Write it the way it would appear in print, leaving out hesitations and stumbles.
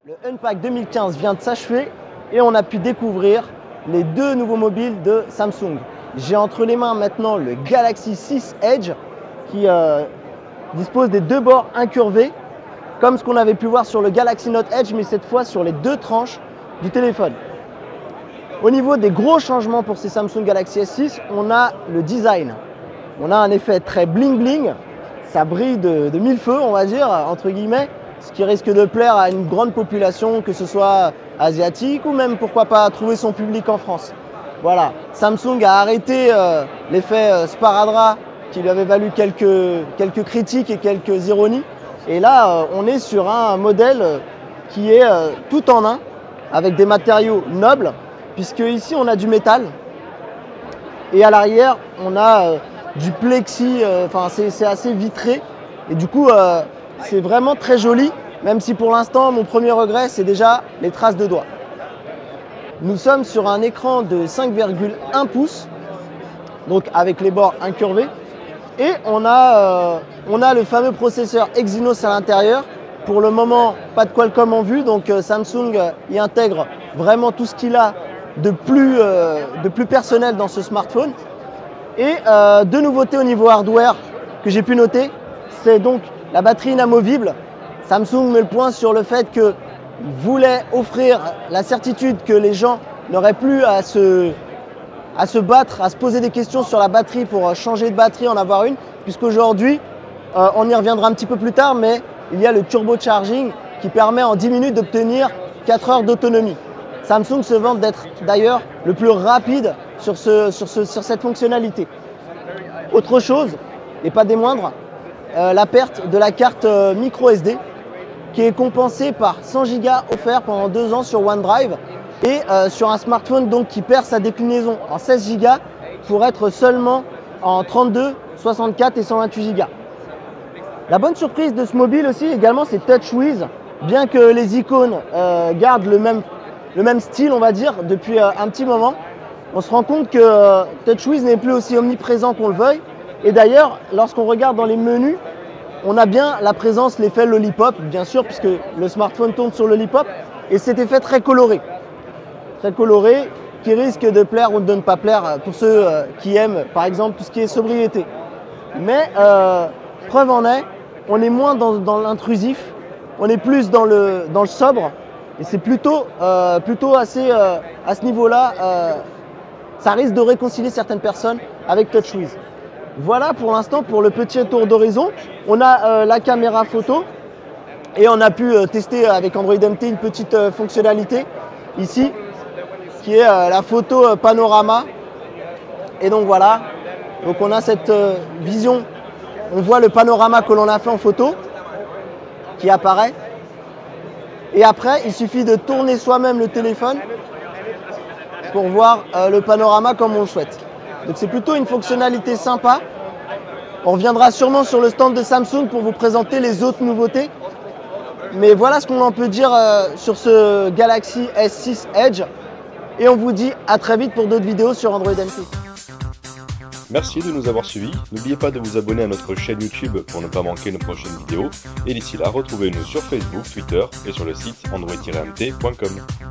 Le Unpacked 2015 vient de s'achever et on a pu découvrir les deux nouveaux mobiles de Samsung. J'ai entre les mains maintenant le Galaxy 6 Edge qui dispose des deux bords incurvés, comme ce qu'on avait pu voir sur le Galaxy Note Edge, mais cette fois sur les deux tranches du téléphone. Au niveau des gros changements pour ces Samsung Galaxy S6, on a le design. On a un effet très bling bling, ça brille de mille feux, on va dire, entre guillemets, ce qui risque de plaire à une grande population, que ce soit asiatique ou même, pourquoi pas, trouver son public en France. Voilà, Samsung a arrêté l'effet sparadrap qui lui avait valu quelques critiques et quelques ironies. Et là, on est sur un modèle qui est tout en un, avec des matériaux nobles, puisque ici on a du métal, et à l'arrière on a du plexi, c'est assez vitré, et du coup c'est vraiment très joli, même si pour l'instant mon premier regret c'est déjà les traces de doigts. Nous sommes sur un écran de 5,1 pouces, donc avec les bords incurvés, et on a le fameux processeur Exynos à l'intérieur. Pour le moment, pas de Qualcomm en vue, donc Samsung y intègre vraiment tout ce qu'il a de plus personnel dans ce smartphone. Et deux nouveautés au niveau hardware que j'ai pu noter, c'est donc la batterie inamovible. Samsung met le point sur le fait qu'il voulait offrir la certitude que les gens n'auraient plus à se battre, à se poser des questions sur la batterie pour changer de batterie, en avoir une, puisqu'aujourd'hui, on y reviendra un petit peu plus tard, mais il y a le turbocharging qui permet en 10 minutes d'obtenir 4 heures d'autonomie. Samsung se vante d'être d'ailleurs le plus rapide sur cette fonctionnalité. Autre chose, et pas des moindres, la perte de la carte micro SD qui est compensée par 100 Go offerts pendant 2 ans sur OneDrive et sur un smartphone donc qui perd sa déclinaison en 16 Go pour être seulement en 32, 64 et 128 Go. La bonne surprise de ce mobile aussi également, c'est TouchWiz. Bien que les icônes gardent le même style, on va dire, depuis un petit moment, on se rend compte que TouchWiz n'est plus aussi omniprésent qu'on le veuille. Et d'ailleurs, lorsqu'on regarde dans les menus, on a bien la présence, l'effet Lollipop, bien sûr, puisque le smartphone tourne sur Lollipop, et cet effet très coloré, qui risque de plaire ou de ne pas plaire pour ceux qui aiment, par exemple, tout ce qui est sobriété. Mais preuve en est, on est moins dans l'intrusif, on est plus dans le sobre, et c'est plutôt assez, à ce niveau-là, ça risque de réconcilier certaines personnes avec TouchWiz. Voilà pour l'instant pour le petit tour d'horizon. On a la caméra photo et on a pu tester avec Android MT une petite fonctionnalité ici qui est la photo panorama. Et donc voilà, donc on a cette vision, on voit le panorama que l'on a fait en photo qui apparaît. Et après, il suffit de tourner soi-même le téléphone pour voir le panorama comme on le souhaite. Donc c'est plutôt une fonctionnalité sympa. On reviendra sûrement sur le stand de Samsung pour vous présenter les autres nouveautés. Mais voilà ce qu'on en peut dire sur ce Galaxy S6 Edge. Et on vous dit à très vite pour d'autres vidéos sur Android MT. Merci de nous avoir suivis. N'oubliez pas de vous abonner à notre chaîne YouTube pour ne pas manquer nos prochaines vidéos. Et d'ici là, retrouvez-nous sur Facebook, Twitter et sur le site android-mt.com.